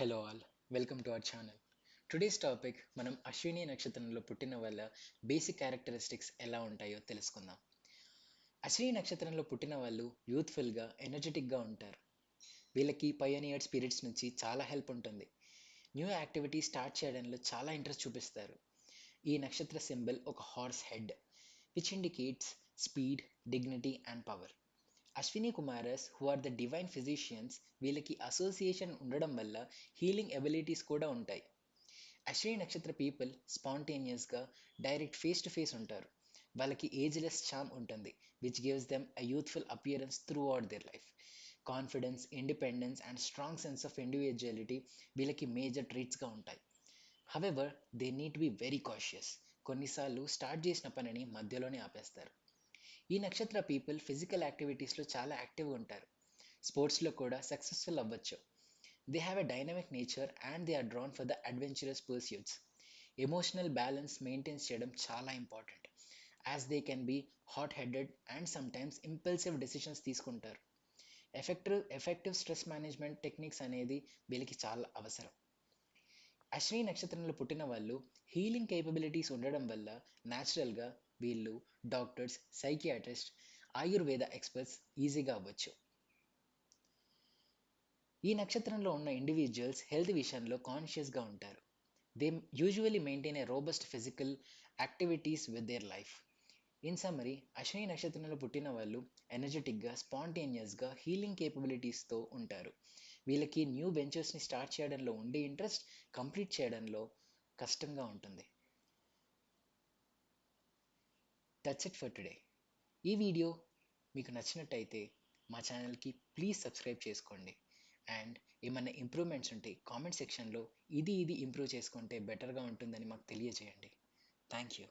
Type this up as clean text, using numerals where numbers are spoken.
Hello all, welcome to our channel. Today's topic మనం అశ్విని నక్షత్రంలో పుట్టిన వాళ్ళ బేసిక్ క్యారెక్టరిస్టిక్స్ ఎలా ఉంటాయో తెలుసుకుందాం. అశ్విని నక్షత్రంలో పుట్టిన వాళ్ళు యూత్ఫుల్గా, ఎనర్జెటిక్గా ఉంటారు. వీళ్ళకి పయోనియర్ స్పిరిట్స్ నుంచి చాలా హెల్ప్ ఉంటుంది. న్యూ యాక్టివిటీ స్టార్ట్ చేయడంలో చాలా ఇంట్రెస్ట్ చూపిస్తారు. ఈ నక్షత్ర సింబల్ ఒక horse head, which indicates speed, dignity and power. Ashwini Kumaras who are the divine physicians, వీళ్ళకి అసోసియేషన్ ఉండడం వల్ల హీలింగ్ ఎబిలిటీస్ కూడా ఉంటాయి. అశ్విని నక్షత్ర పీపుల్ స్పాంటేనియస్గా, డైరెక్ట్ ఫేస్ టు ఫేస్ ఉంటారు. వాళ్ళకి ఏజ్లెస్ చామ్ ఉంటుంది, which gives them a youthful appearance throughout their life. Confidence, independence and strong sense of individuality వీళ్ళకి మేజర్ ట్రీట్స్గా ఉంటాయి. However, they need to be very cautious. కొన్నిసార్లు start చేసిన పనిని మధ్యలోనే ఆపేస్తారు. ఈ నక్షత్ర పీపుల్ ఫిజికల్ యాక్టివిటీస్లో చాలా యాక్టివ్గా ఉంటారు. స్పోర్ట్స్లో కూడా సక్సెస్ఫుల్ అవ్వచ్చు. They have a dynamic nature and they are drawn for the adventurous pursuits. Emotional balance maintain చేయడం చాలా important, as they can be hot headed and sometimes impulsive decisions తీసుకుంటారు. ఎఫెక్టివ్ స్ట్రెస్ మేనేజ్మెంట్ టెక్నిక్స్ అనేది వీళ్ళకి చాలా అవసరం. అశ్విని నక్షత్రంలో పుట్టిన వాళ్ళు హీలింగ్ కేపబిలిటీస్ ఉండడం వల్ల న్యాచురల్గా వీళ్ళు డాక్టర్స్, సైకియాట్రిస్ట్, ఆయుర్వేద ఎక్స్పర్ట్స్ ఈజీగా అవ్వచ్చు. ఈ నక్షత్రంలో ఉన్న ఇండివిజువల్స్ హెల్త్ విషయంలో కాన్షియస్గా ఉంటారు. They usually maintain a robust physical activities with their life. In summary, Ashwini నక్షత్రంలో పుట్టిన వాళ్ళు ఎనర్జెటిక్గా, స్పాంటేనియస్గా, హీలింగ్ కేపబిలిటీస్తో ఉంటారు. వీళ్ళకి న్యూ వెంచర్స్ని స్టార్ట్ చేయడంలో ఉండే ఇంట్రెస్ట్ కంప్లీట్ చేయడంలో కష్టంగా ఉంటుంది. That's it for today. ఈ వీడియో మీకు నచ్చినట్టయితే మా ఛానల్కి ప్లీజ్ సబ్స్క్రైబ్ చేసుకోండి. అండ్ ఏమైనా ఇంప్రూవ్మెంట్స్ ఉంటే కామెంట్ సెక్షన్లో ఇది ఇంప్రూవ్ చేసుకుంటే బెటర్గా ఉంటుందని మాకు తెలియజేయండి. Thank you.